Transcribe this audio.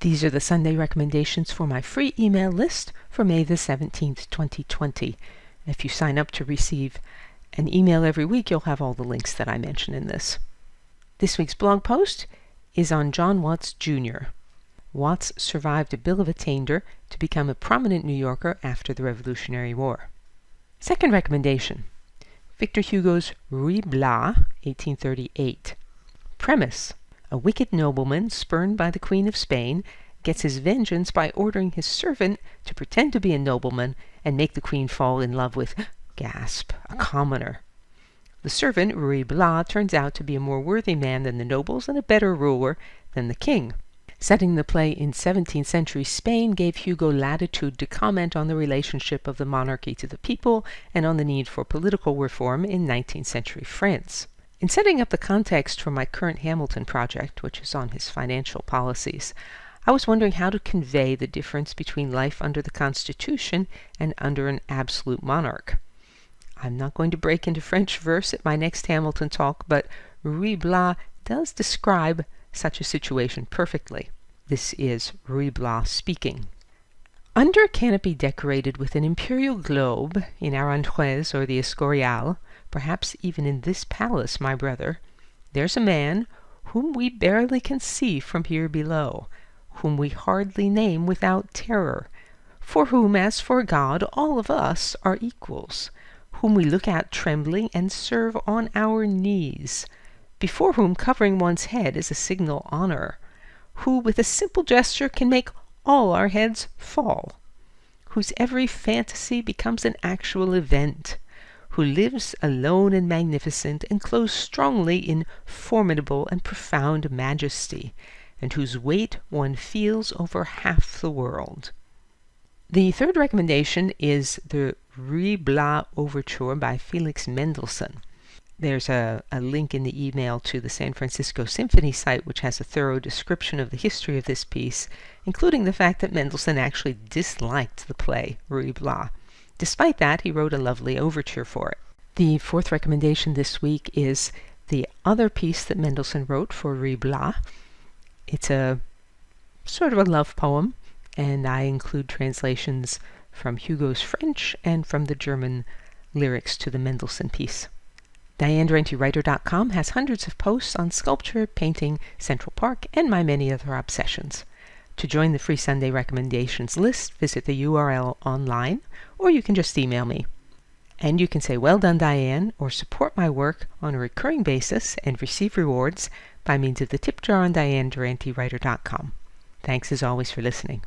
These are the Sunday recommendations for my free email list for May the 17th, 2020. If you sign up to receive an email every week, you'll have all the links that I mention in this. This week's blog post is on John Watts Jr. Watts survived a bill of attainder to become a prominent New Yorker after the Revolutionary War. Second recommendation, Victor Hugo's Ruy Blas, 1838. Premise: a wicked nobleman, spurned by the Queen of Spain, gets his vengeance by ordering his servant to pretend to be a nobleman and make the Queen fall in love with, gasp, a commoner. The servant, Ruy Blas, turns out to be a more worthy man than the nobles and a better ruler than the king. Setting the play in 17th century Spain gave Hugo latitude to comment on the relationship of the monarchy to the people and on the need for political reform in 19th century France. In setting up the context for my current Hamilton project, which is on his financial policies, I was wondering how to convey the difference between life under the Constitution and under an absolute monarch. I'm not going to break into French verse at my next Hamilton talk, but Ruy Blas does describe such a situation perfectly. This is Ruy Blas speaking. Under a canopy decorated with an imperial globe in Aranjuez or the Escorial, perhaps even in this palace, my brother, there's a man whom we barely can see from here below, whom we hardly name without terror, for whom, as for God, all of us are equals, whom we look at trembling and serve on our knees, before whom covering one's head is a signal honor, who with a simple gesture can make all our heads fall, whose every fantasy becomes an actual event, who lives alone and magnificent, and clothes strongly in formidable and profound majesty, and whose weight one feels over half the world. The third recommendation is the Ruy Blas Overture by Felix Mendelssohn. There's a link in the email to the San Francisco Symphony site, which has a thorough description of the history of this piece, including the fact that Mendelssohn actually disliked the play Ruy Blas. Despite that, he wrote a lovely overture for it. The fourth recommendation this week is the other piece that Mendelssohn wrote for Ruy Blas. It's a sort of a love poem, and I include translations from Hugo's French and from the German lyrics to the Mendelssohn piece. DianeDurantewriter.com has hundreds of posts on sculpture, painting, Central Park, and my many other obsessions. To join the free Sunday recommendations list, visit the URL online, or you can just email me. And you can say, "Well done, Diane," or support my work on a recurring basis and receive rewards by means of the tip jar on DianeDurantewriter.com. Thanks as always for listening.